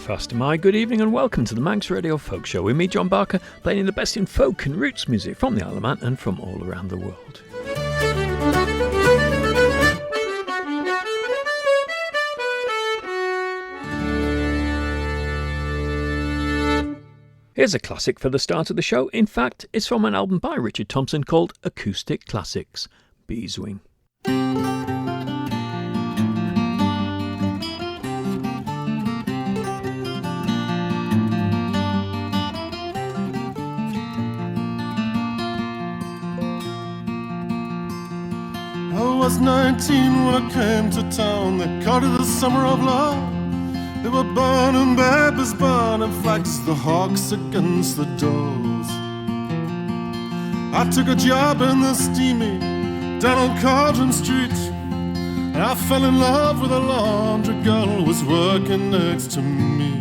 breakfast. My good evening and welcome to the Manx Radio Folk Show with me, John Barker, playing the best in folk and roots music from the Isle of Man and from all around the world. Here's a classic for the start of the show. In fact, it's from an album by Richard Thompson called Acoustic Classics, Beeswing. I was 19 when I came to town. They called it the summer of love. They were burning babies, burning flags, the hawks against the doors. I took a job in the steamy down on Cauldron Street, and I fell in love with a laundry girl who was working next to me.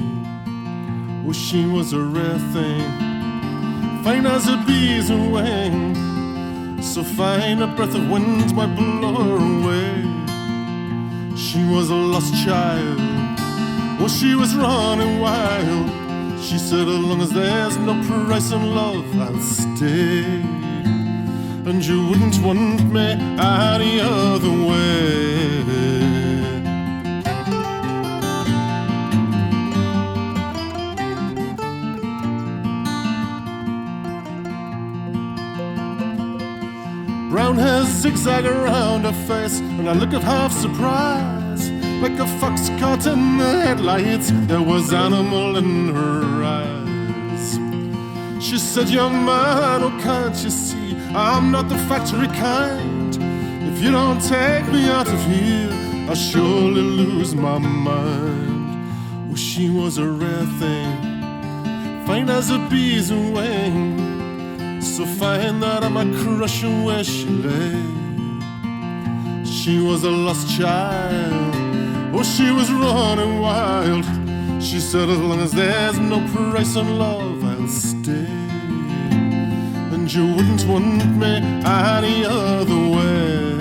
Well, she was a rare thing, fine as a bee's wing, so fine a breath of wind might blow her away. She was a lost child, well, she was running wild. She said, as long as there's no price in love, I'll stay. And you wouldn't want me any other way. Brown hair zigzag around her face, and I looked at half surprised, like a fox caught in the headlights. There was animal in her eyes. She said, young man, oh can't you see, I'm not the factory kind. If you don't take me out of here, I'll surely lose my mind. Well, she was a rare thing, fine as a bee's wing, so fine that I might crush her where she lay. She was a lost child, oh, she was running wild. She said, as long as there's no price on love, I'll stay. And you wouldn't want me any other way.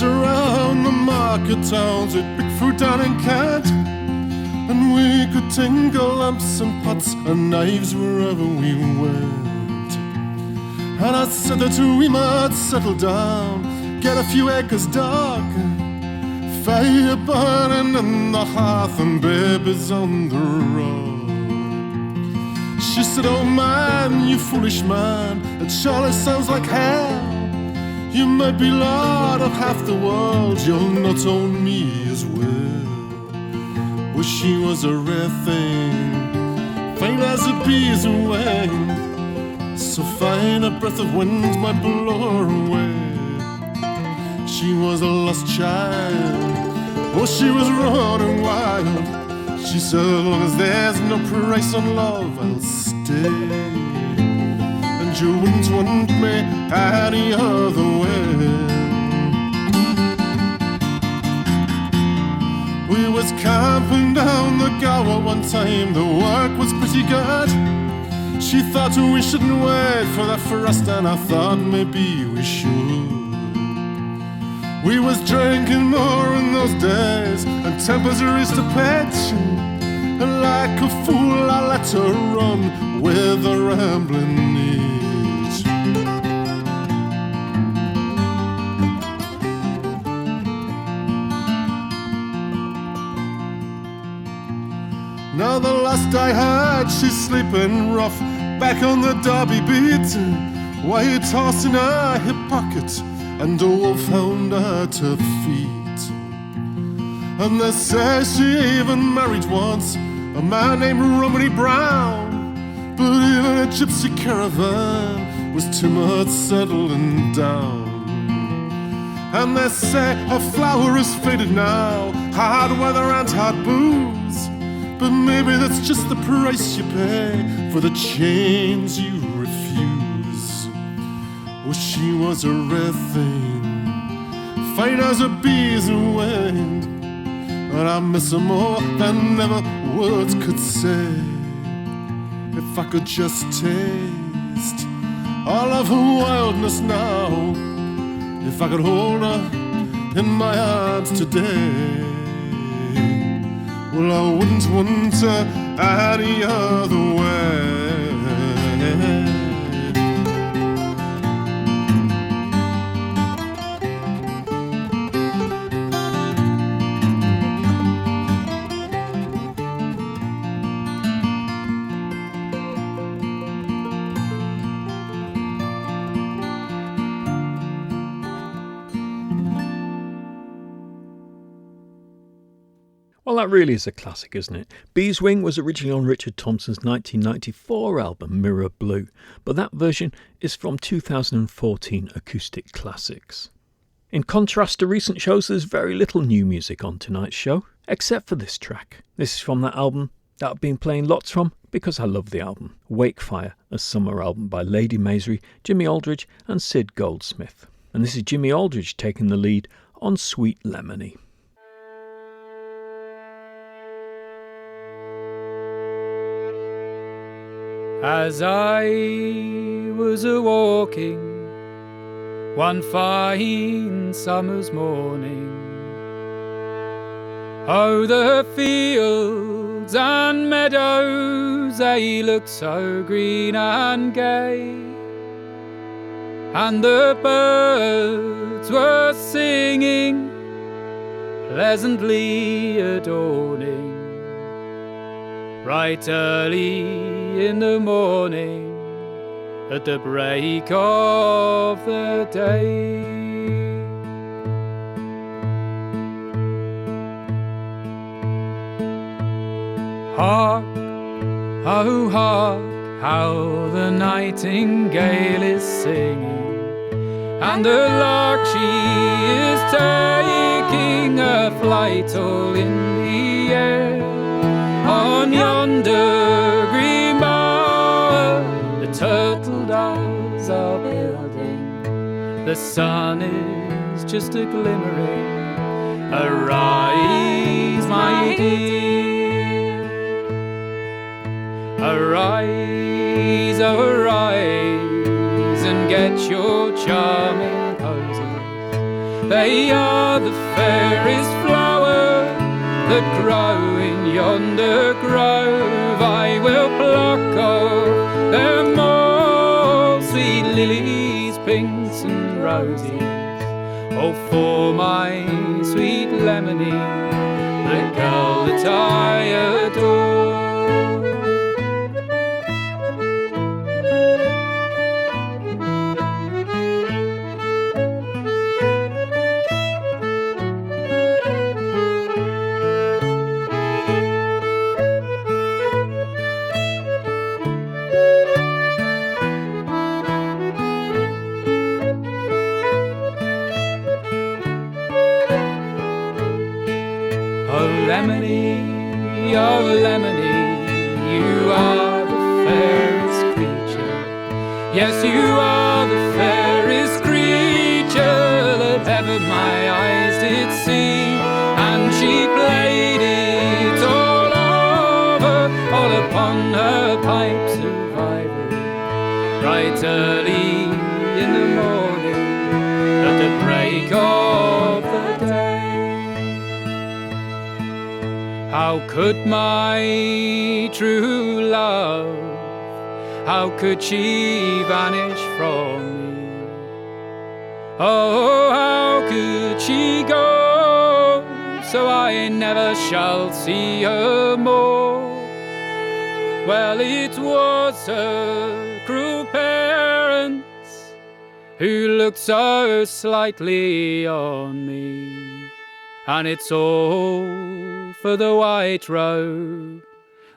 Around the market towns with big fruit down in Kent, and we could tingle lamps and pots and knives wherever we went. And I said that we might settle down, get a few acres dark, fire burning in the hearth and babies on the road. She said, oh man, you foolish man, it surely sounds like hell. You might be lord of half the world, you'll not own me as well. Well, she was a rare thing, fine as a bee's wing, so fine a breath of wind might blow her away. She was a lost child, oh, she was running wild. She said, as long as there's no price on love, I'll stay. You wouldn't want me any other way. We was camping down the Gower one time, the work was pretty good. She thought we shouldn't wait for that frost, and I thought maybe we should. We was drinking more in those days, and tempers reached a pitch, and like a fool I let her run with a rambling knee. Now the last I heard, she's sleeping rough back on the Derby beat, white horse in her hip pocket and a wolfhound at her feet. And they say she even married once a man named Romany Brown, but even a gypsy caravan was too much settling down. And they say a flower is faded now, hard weather and hard booze. But maybe that's just the price you pay for the chains you refuse. Well, she was a rare thing, fine as a bee's wind, and I miss her more than ever words could say. If I could just taste all of her wildness now, if I could hold her in my arms today, well, I wouldn't want her any other way. Well, that really is a classic, isn't it? Beeswing was originally on Richard Thompson's 1994 album Mirror Blue, but that version is from 2014 Acoustic Classics. In contrast to recent shows, there's very little new music on tonight's show, except for this track. This is from that album that I've been playing lots from because I love the album, Wakefire, a summer album by Lady Maisry, Jimmy Aldridge and Sid Goldsmith. And this is Jimmy Aldridge taking the lead on Sweet Lemony. As I was a-walking one fine summer's morning, oh, the fields and meadows, they looked so green and gay, and the birds were singing, pleasantly adorning, right early in the morning, at the break of the day. Hark, oh hark, how the nightingale is singing, and the lark, she is taking a flight all in the air. On yonder green bower, the turtle doves are building, the sun is just a glimmering. Arise, my dear, arise, oh arise, and get your charming posies. They are the fairest flowers that grow in yonder grove. I will pluck off them all, sweet lilies, pinks and roses, oh, for my sweet Lemony, the girl that I adore. Lemony, oh Lemony, you are the fairest creature. Yes, you are the fairest creature that ever my eyes did see. And she played it all over, all upon her pipes of ivory, right early in the morning, at the break of the day. How could my true love, how could she vanish from me? Oh, how could she go, so I never shall see her more? Well, it was her cruel parents who looked so slightly on me, and it's all for the white robe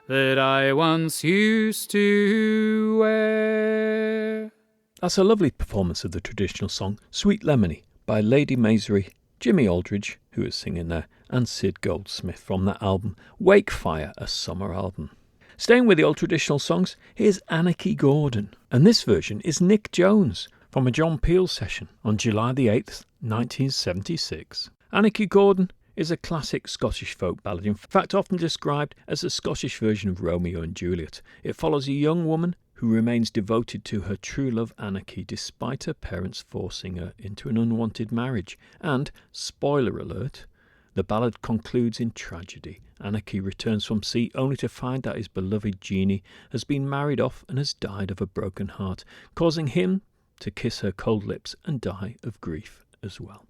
that I once used to wear. That's a lovely performance of the traditional song Sweet Lemony by Lady Maisry, Jimmy Aldridge, who is singing there, and Sid Goldsmith from that album, Wakefire, a summer album. Staying with the old traditional songs, here's Anarchy Gordon, and this version is Nick Jones from a John Peel session on July the 8th, 1976. Anarchy Gordon is a classic Scottish folk ballad, in fact often described as a Scottish version of Romeo and Juliet. It follows a young woman who remains devoted to her true love Anarchy despite her parents forcing her into an unwanted marriage. And, spoiler alert, the ballad concludes in tragedy. Anarchy returns from sea only to find that his beloved Jeannie has been married off and has died of a broken heart, causing him to kiss her cold lips and die of grief as well.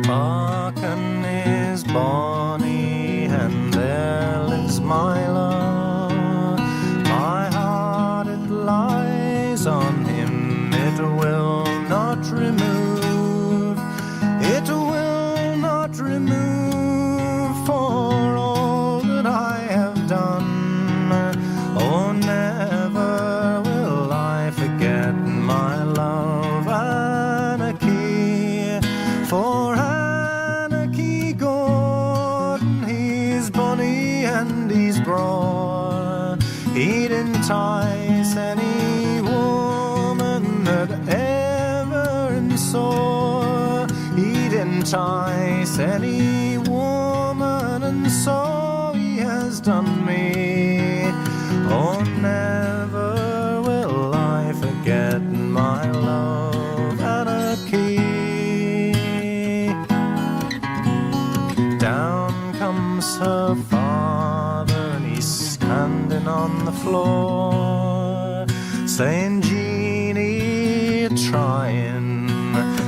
Marken is bonny and there lives my love. My heart it lies on him, it will not remove. It will not remove for all that I have done. Oh, never will I forget my love Anarchy. For Anarchy Gordon, he's bonny and he's broad. He'd entice any woman that ever him saw. He'd entice any woman, and so he has done me. Oh, never will I forget my love Anarchy. Down comes her father and he's standing on the floor, saying, Jeannie, you're trying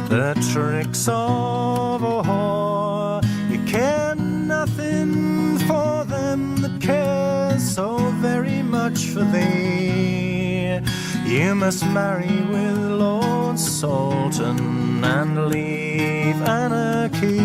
the tricks of a whore. You care nothing for them that care so very much for thee. You must marry with Lord Salton and leave Anarchy.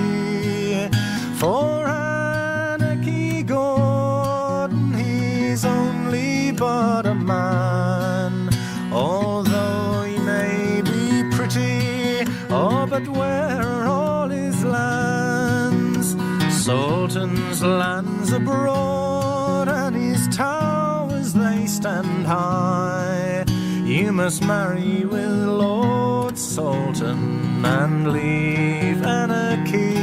For Anarchy Gordon, he's only but a man. Although he may be pretty, oh, but where are all his lands? Salton's lands abroad, and his towers they stand high. You must marry with Lord Salton and leave Anarchy.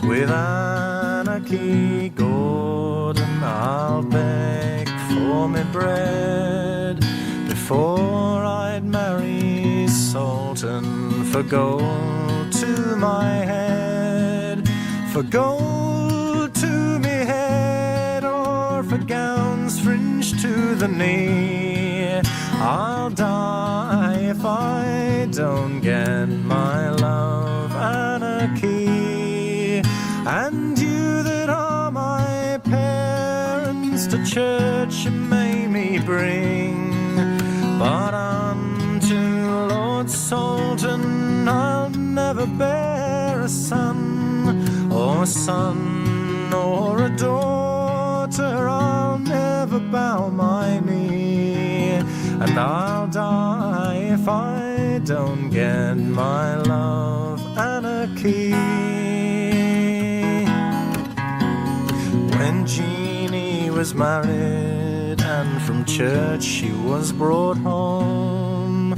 With Anarchy Gordon, I'll beg for me bread before I'd marry Salton. For gold to my head, for gold to me head, or for gowns fringed to the knee. I'll die if I don't get my love Anarchy. And you that are my parents to church you may me bring, but unto Lord Salton I'll never bear a son or a daughter. I'll never bow my knee, and I'll die if I don't get my love Anarchy. When Jeannie was married and from church she was brought home,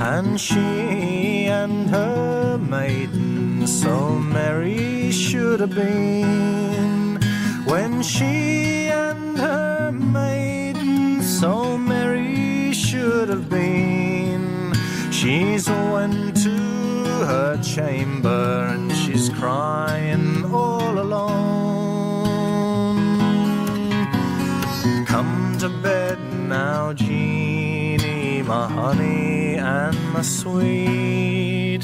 and she and her maiden so merry should have been. When she and her maiden so merry should have been, she's went to her chamber and she's crying all alone. Come to bed now, Jeannie, my honey and my sweet,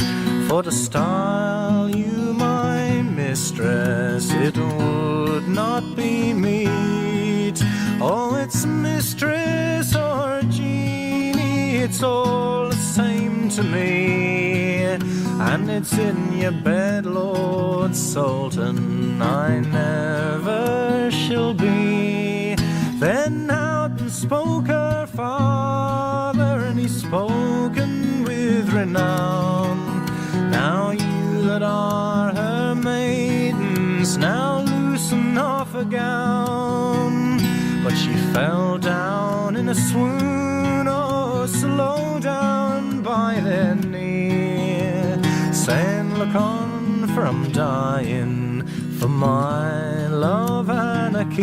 for to style you my mistress it would not be meet. Oh, it's mistress or Jeannie, it's all the same to to me, and it's in your bed, Lord Sultan, I never shall be. Then out and spoke her father, and he spoken with renown. Now you that are her maidens, now loosen off her gown. But she fell down in a swoon, oh, slow down by their knee, saying, look on, for I'm dying for my love Anarchy.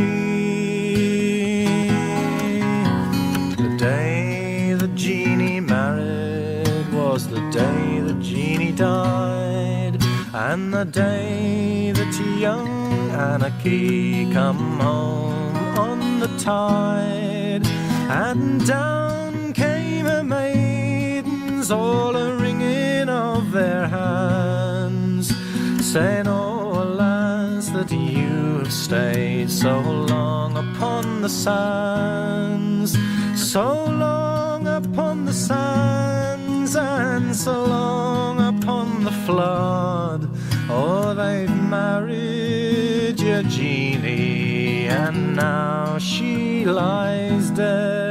The day the genie married was the day the genie died, and the day that young Anarchy come home on the tide. And down came her maidens, all a ringing of their hands, saying, oh, alas, that you have stayed so long upon the sands, so long upon the sands, and so long upon the flood. Oh, they've married your genie, and now she lies dead.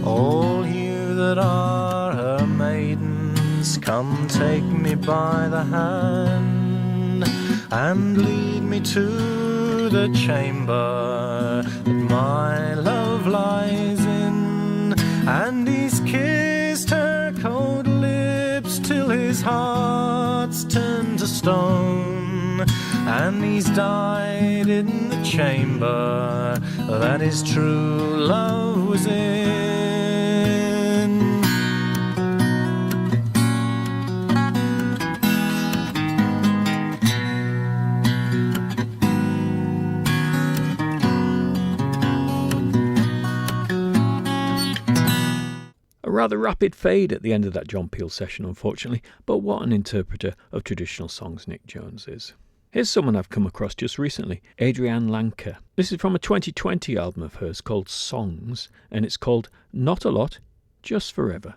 All you that are her maidens, come take me by the hand, and lead me to the chamber that my love lies in. And he's kissed her cold lips till his heart's turned to stone, and he's died in the chamber that his true love was in. A rather rapid fade at the end of that John Peel session, unfortunately, but what an interpreter of traditional songs Nick Jones is. Here's someone I've come across just recently, Adrienne Lanker. This is from a 2020 album of hers called Songs, and it's called Not a Lot, Just Forever.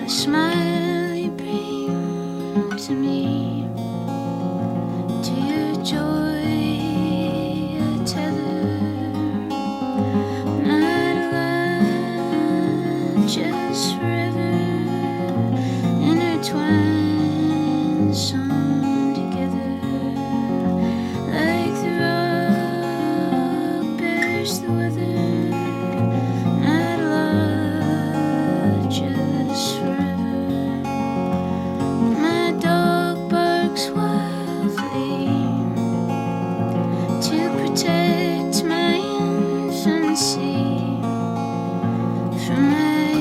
Smile you bring to me, to your joy a tether, not a lot, just forever, intertwined, sewn together, like the rock bears the weather, not a lot, just forever. Protect my infancy from my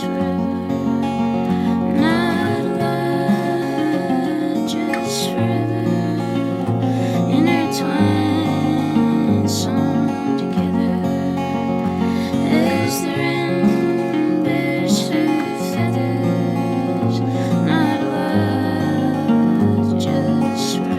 just forever. Not a lot, just forever. Intertwined, sewn together as the wind bears through feathers. Not a lot, just forever.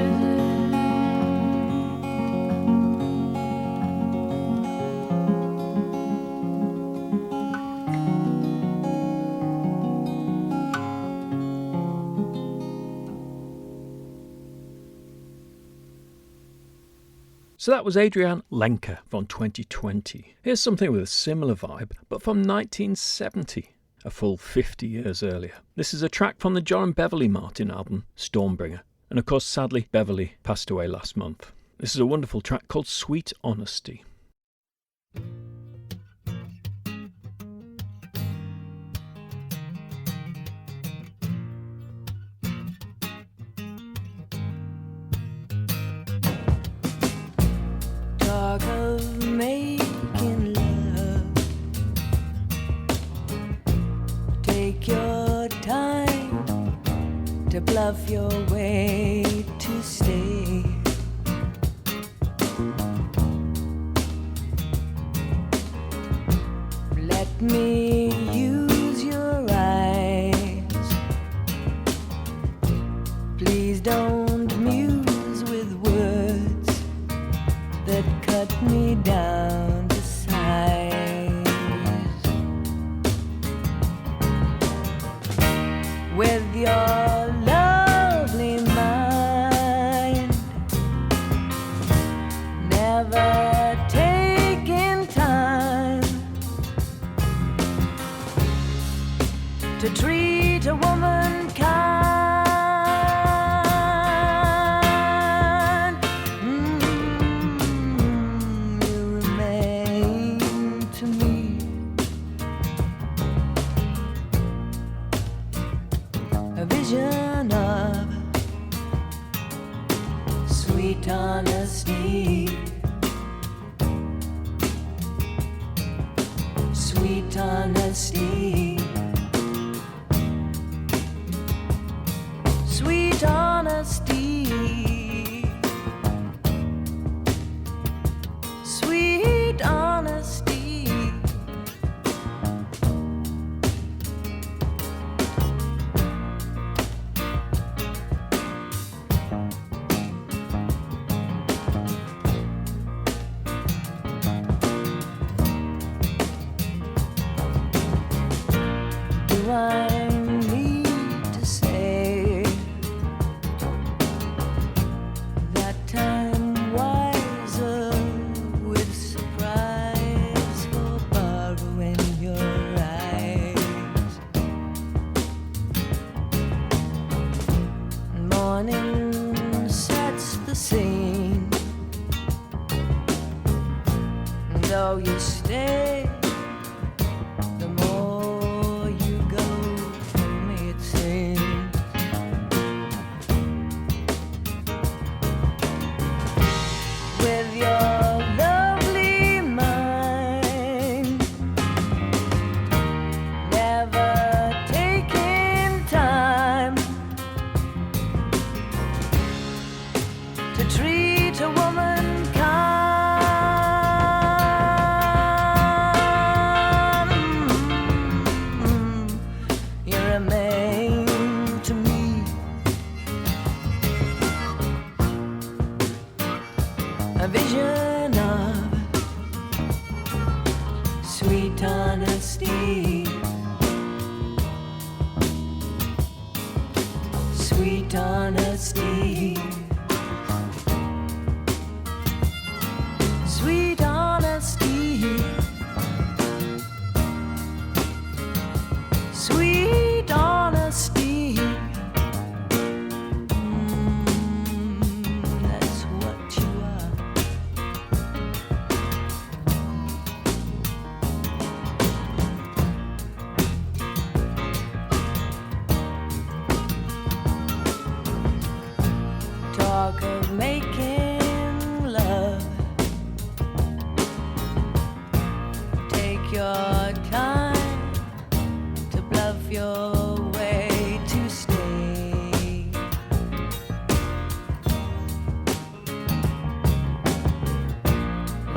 So that was Adrian Lenker from 2020. Here's something with a similar vibe, but from 1970, a full 50 years earlier. This is a track from the John and Beverly Martin album, Stormbringer. And of course, sadly, Beverly passed away last month. This is a wonderful track called Sweet Honesty. Talk of making love. Take your time to bluff your way to stay. Let me use your eyes. Please don't muse with words that cut me down to size. With your lovely mind, never taking time to treat a woman kind. You remain to me a vision of sweet honesty. Sweet honesty. Sweet honesty. Sweet honesty. Do I need to say that time wiser with surprise for borrowing your eyes? Morning sets the scene, though you stay, the more you go for me, it seems. With your lovely mind, never taking time to treat a woman kind. You remain to me a vision of sweet honesty. Sweet honesty. Sweet honesty. Sweet honesty. That's what you are. Talk of making love. Take your time to your way to stay.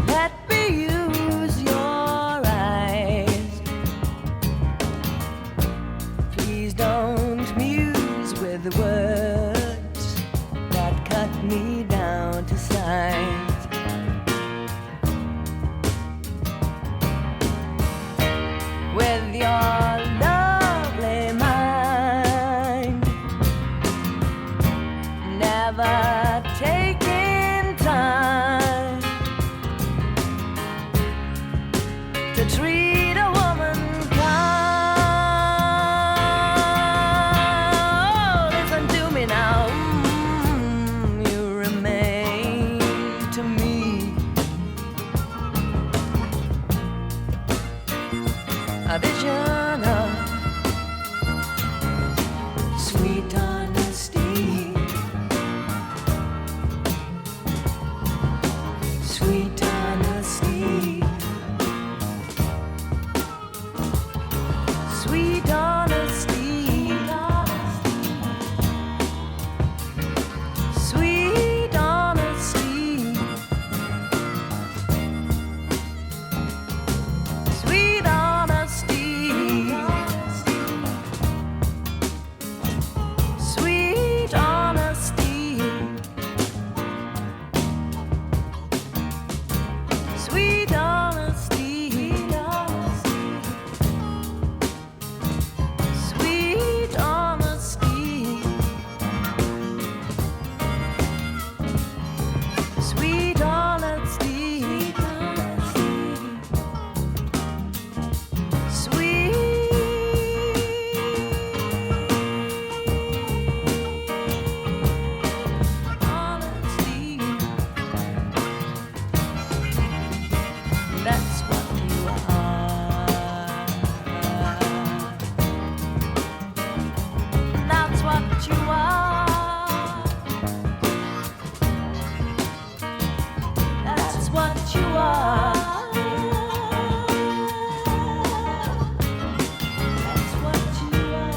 Let me use your eyes. Please don't muse with words that cut me down to size. With your lovely mind, never taking time to treat a woman kind. Listen to me now, you remain to me a vision of sweet honesty, sweet honesty, sweet honesty, sweet honesty, sweet honesty, sweet honesty, sweet honesty, sweet honesty, sweet honesty, honesty. That's what you are. That's what you are. That's what you are. That's what you are.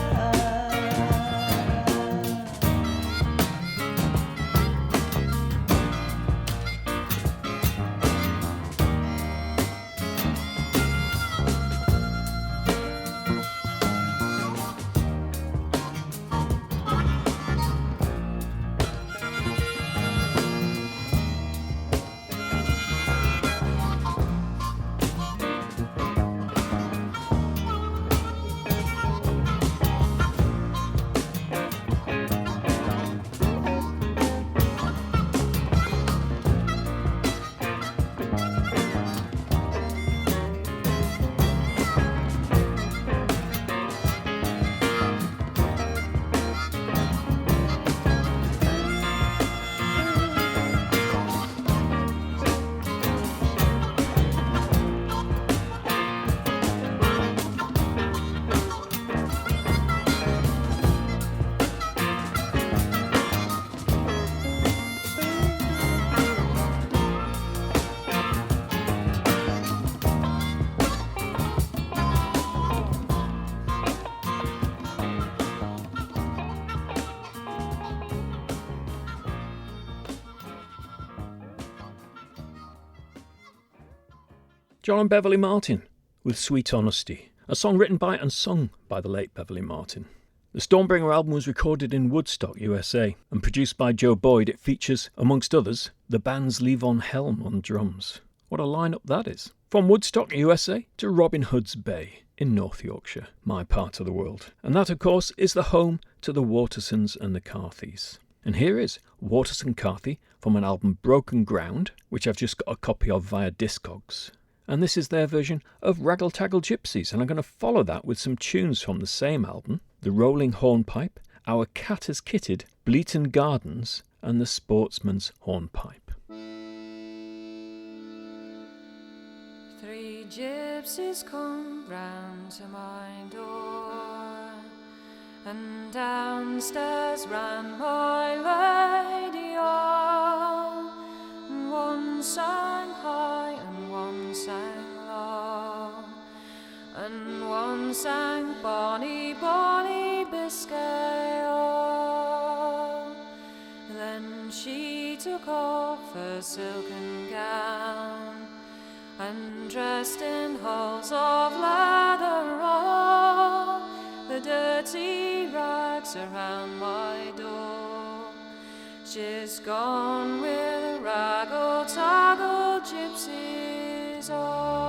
John and Beverly Martin with Sweet Honesty, a song written by and sung by the late Beverly Martin. The Stormbringer album was recorded in Woodstock, USA, and produced by Joe Boyd. It features, amongst others, the band's Levon Helm on drums. What a lineup that is. From Woodstock, USA to Robin Hood's Bay in North Yorkshire, my part of the world. And that, of course, is the home to the Watersons and the Carthys. And here is Waterson Carthy from an album Broken Ground, which I've just got a copy of via Discogs. And this is their version of Raggle Taggle Gypsies, and I'm going to follow that with some tunes from the same album: The Rolling Hornpipe, Our Cat Has Kitted, Bleaton Gardens, and The Sportsman's Hornpipe. Three gypsies come round to my door, and downstairs ran my lady all. One sang high and one sang low, and one sang bonny boy took off her silken gown and dressed in holes of leather all the dirty rags around my door. She's gone with Raggle Taggle gypsies all.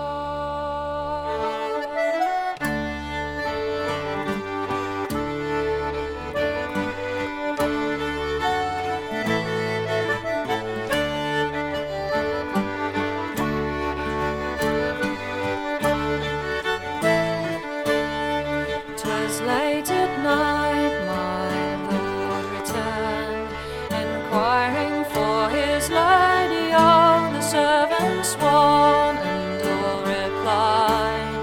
'Twas late at night my lord returned, inquiring for his lady. All the servants sworn and all replied,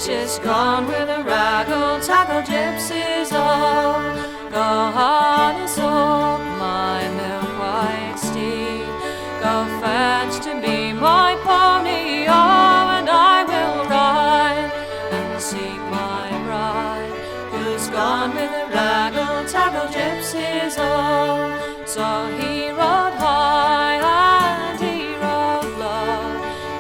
she's gone with the Raggle Taggle gypsies all. Go harness up my milk-white steed, go fetch to me my pony, oh, and I will ride and seek my bride, who's gone with the Raggle Taggle gypsies all. So he rode high and he rode low,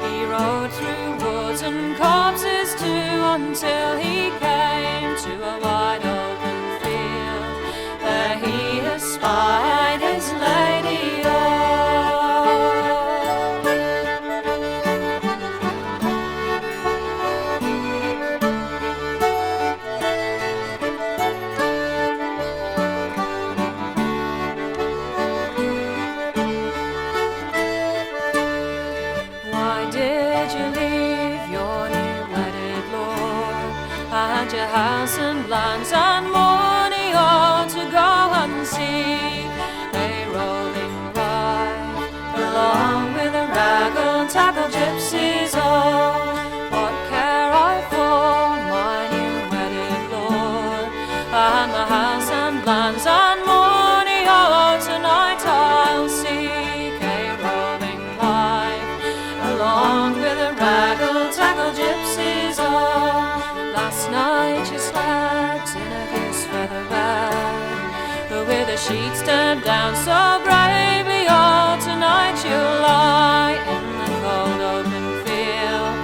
he rode through woods and copses too, until he came to a wide open field. There he espied his lady, oh. Why did you leave your new wedded lord, and your house and lands and money all to go and seek a rolling ride along with the Raggle Taggle gypsies all? What care I for my new wedded lord, and the house and lands and money all? Tonight I'll seek a rolling life along with the Raggle Taggle gypsies all. Last night you slept in a goose feather bed, with the sheets turned down so bravely all. Tonight you'll lie in the cold open field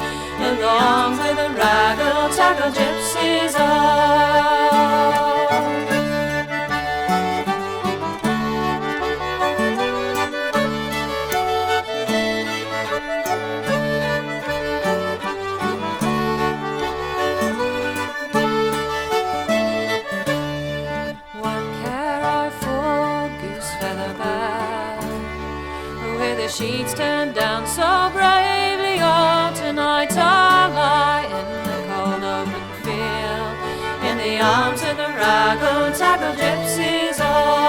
along with the Raggle Taggle gypsies all. What care I for goose feather bed, with the sheets turned down so bravely all? Tonight I'll lie in the cold open field in the arms of the Raggle Taggle gypsies all.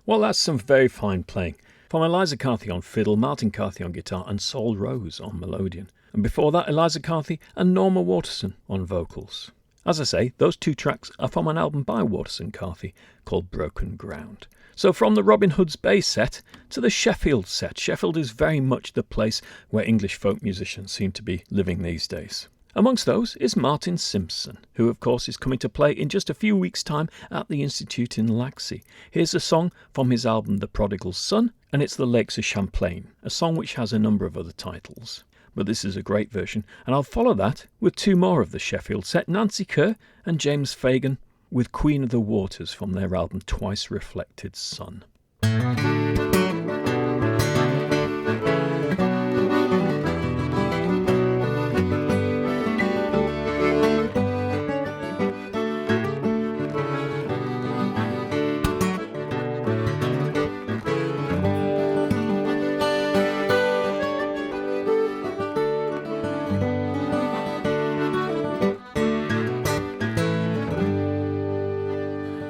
Well, that's some very fine playing. From Eliza Carthy on fiddle, Martin Carthy on guitar and Sol Rose on melodeon. And before that, Eliza Carthy and Norma Waterson on vocals. As I say, those two tracks are from an album by Waterson Carthy called Broken Ground. So from the Robin Hood's Bay set to the Sheffield set. Sheffield is very much the place where English folk musicians seem to be living these days. Amongst those is Martin Simpson, who of course is coming to play in just a few weeks' time at the Institute in Laxey. Here's a song from his album The Prodigal Son, and it's The Lakes of Champlain, a song which has a number of other titles. But this is a great version, and I'll follow that with two more of the Sheffield set, Nancy Kerr and James Fagan, with Queen of the Waters from their album Twice Reflected Sun.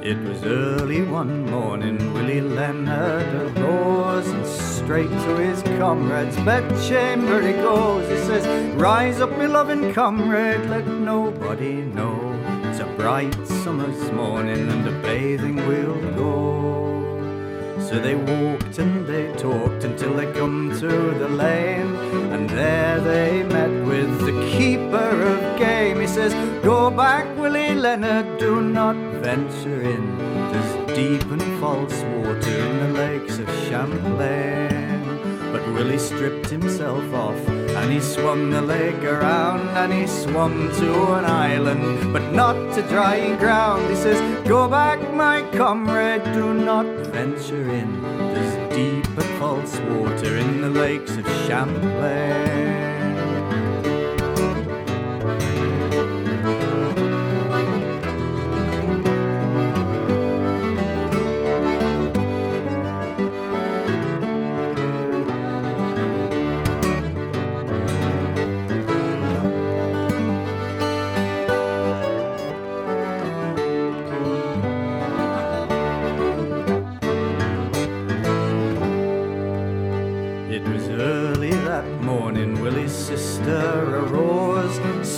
It was early one morning, Willie Leonard arose, and straight to his comrade's bedchamber he goes. He says, "Rise up, me loving comrade, let nobody know. It's a bright summer's morning, and a bathing we'll go." So they walked and they talked until they come to the lane, and there they met with the keeper of game. He says, "Go back, Willie Leonard, do not venture in. There's deep and false water in the lakes of Champlain." But Willie stripped himself off and he swum the lake around, and he swum to an island, but not to dry ground. He says, "Go back, my comrade, do not venture in. There's deep and false water in the lakes of Champlain."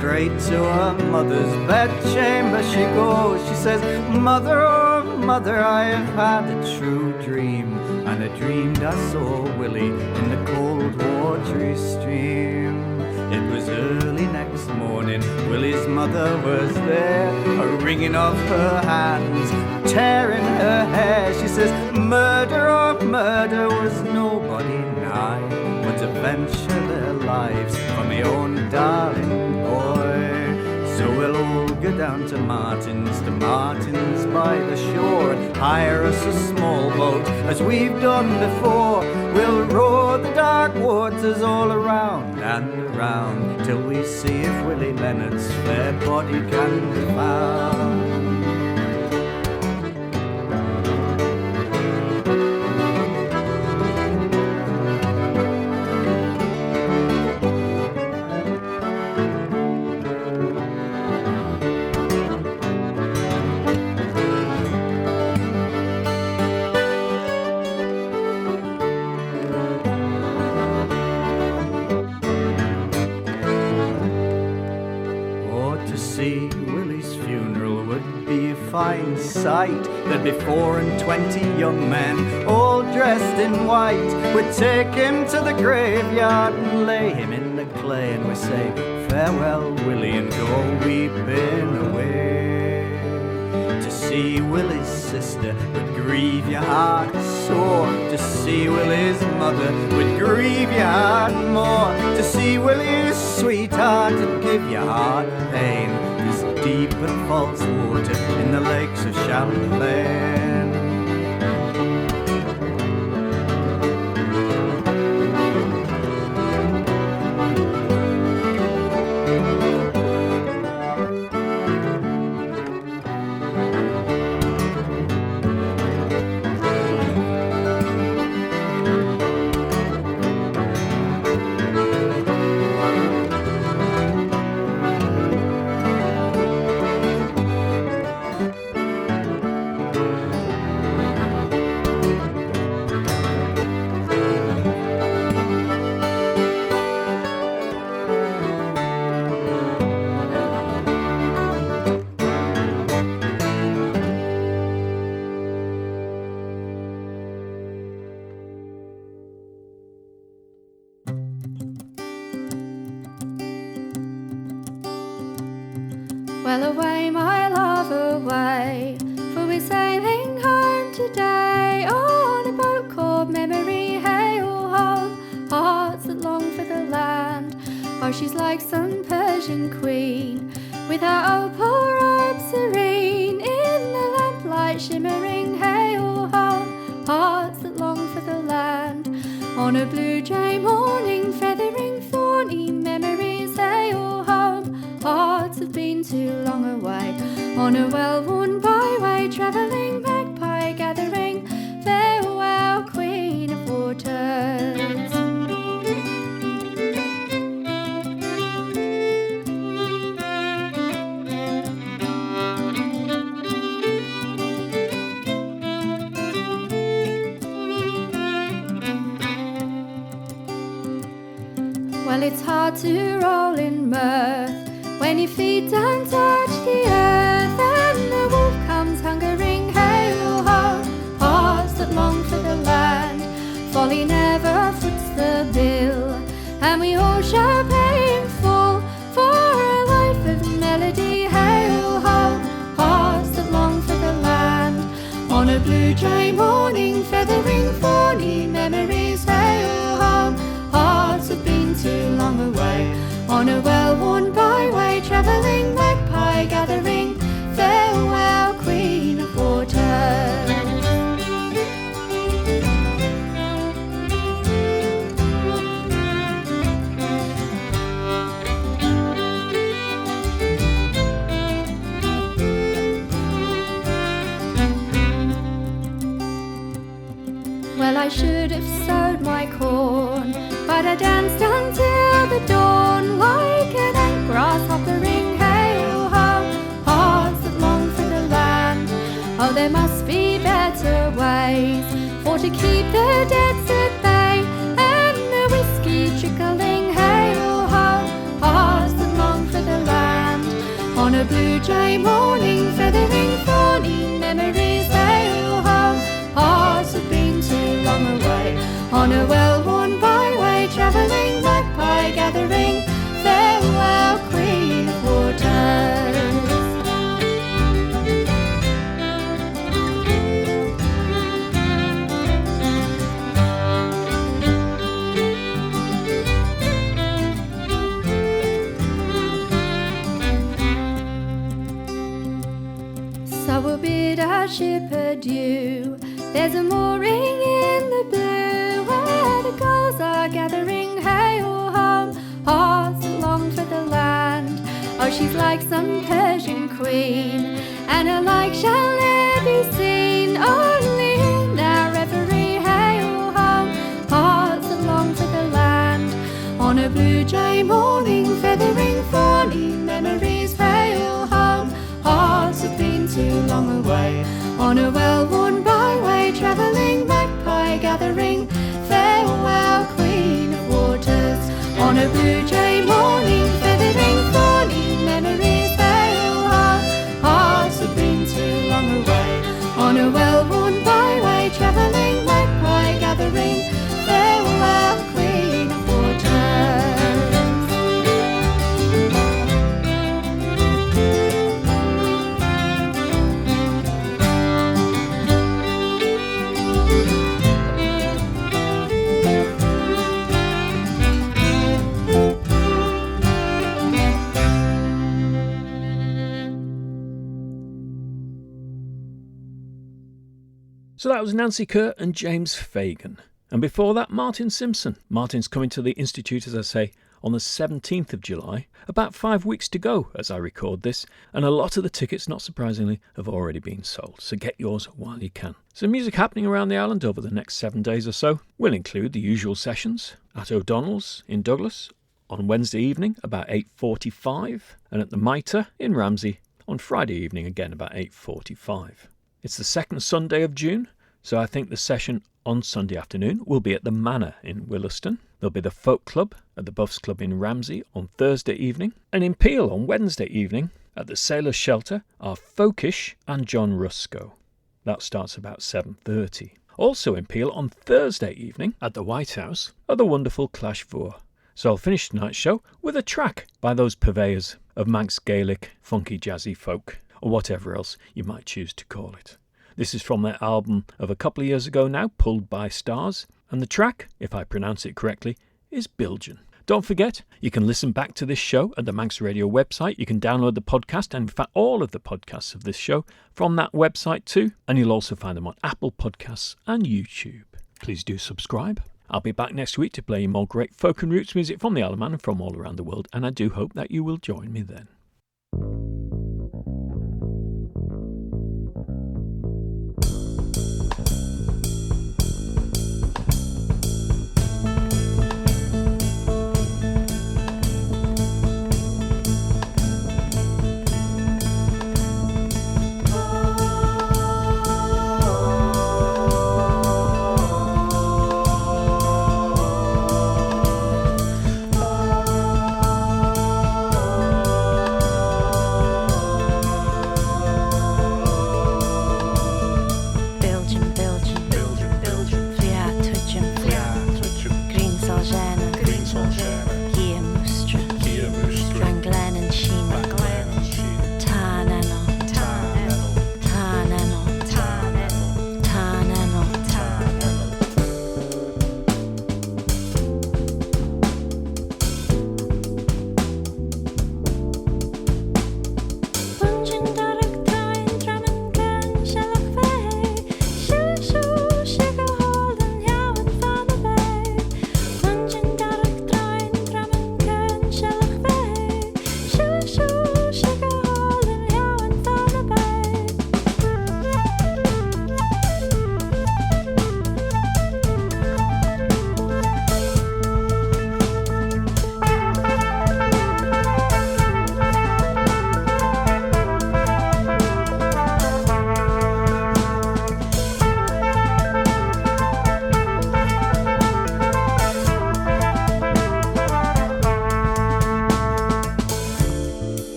Straight to her mother's bedchamber she goes. She says, "Mother, oh mother, I have had a true dream, and I dreamed I saw Willie in the cold watery stream." It was early next morning, Willie's mother was there, wringing off her hands, tearing her hair. She says, "Murder, oh murder, was nobody nigh, but to venture their lives for my own darling boy. So we'll all go down to Martin's by the shore, and hire us a small boat as we've done before. We'll roar the dark waters all around and around, till we see if Willie Leonard's fair body can be found." Fine sight, there'd be 24 young men, all dressed in white. We'd take him to the graveyard and lay him in the clay, and we'd say, "Farewell, Willie, and go weeping away." To see Willie's sister would grieve your heart sore. To see Willie's mother would grieve your heart more. To see Willie's sweetheart would give your heart pain. There's deep and false water in the lakes of Champlain. Well, away, my love, away, for we're sailing home today on a boat called Memory. Hey, oh, home, hearts that long for the land. Oh, she's like some Persian queen with her opal robe serene in the lamplight shimmering. Hey, oh, home, hearts that long for the land. On a blue jay morning, feathering thorny memories. Hey, oh, home, hearts have been too long away. On a well-worn byway, travelling magpie gathering. Farewell, Queen of Waters. Well, it's hard to roll in mirth when your feet don't touch the earth and the wolf comes hungering. Hey, oh, ho, hearts that long for the land. Folly never foots the bill, and we all shall pay in full for a life of melody. Hey, oh, ho, hearts that long for the land. On a blue jay morning, feathering thorny memories. Hey, oh, ho, hearts have been too long away. On a well-worn byway, travelling magpie gathering. Farewell, Queen of Waters. Well, I should have sowed my corn, but I danced until the dawn like an ant grasshoppering. Hey, oh, ho, hearts that long for the land. Oh, there must be better ways for to keep the debts at bay and the whiskey trickling. Hey, oh, ho, hearts that long for the land. On a blue jay morning, feathering thorny memories. Hey, oh, ho, hearts have been too long away. On a well-worn byway, travelling magpie gathering. Farewell, Queen of Waters. So we'll bid our ship adieu. There's a mooring in the blue where the gulls are gathering. Hey, oh, home, hearts that long for the land. Oh, she's like some Persian queen, and her like shall ne'er be seen. Only in our reverie. Hey, oh, home, hearts that long for the land. On a blue jay morning, feathering thorny memories. Hey, oh, home, hearts have been too long away. On a well-worn byway, travelling magpie gathering. Farewell, Queen of Waters. On a blue jay morning, feathering thorny memories. Farewell, hearts have been too long away. On a well-worn byway, travelling magpie gathering. Farewell, Queen of Waters. So that was Nancy Kerr and James Fagan. And before that, Martin Simpson. Martin's coming to the Institute, as I say, on the 17th of July. About 5 weeks to go as I record this, and a lot of the tickets, not surprisingly, have already been sold. So get yours while you can. So music happening around the island over the next 7 days or so will include the usual sessions at O'Donnell's in Douglas on Wednesday evening about 8:45, and at the Mitre in Ramsey on Friday evening again about 8:45. It's the second Sunday of June, so I think the session on Sunday afternoon will be at the Manor in Williston. There'll be the Folk Club at the Buffs Club in Ramsey on Thursday evening, and in Peel on Wednesday evening at the Sailors' Shelter are Folkish and John Rusco. That starts about 7:30. Also in Peel on Thursday evening at the White House are the wonderful Clash Vooar. So I'll finish tonight's show with a track by those purveyors. of Manx Gaelic, funky jazzy folk, or whatever else you might choose to call it. This is from their album of a couple of years ago now, Pulled by Stars, and the track, if I pronounce it correctly, is Bilgin. Don't forget, you can listen back to this show at the Manx Radio website. You can download the podcast, and in fact all of the podcasts of this show, from that website too, and you'll also find them on Apple Podcasts and YouTube. Please do subscribe. I'll be back next week to play you more great folk and roots music from the Isle of Man and from all around the world, and I do hope that you will join me then.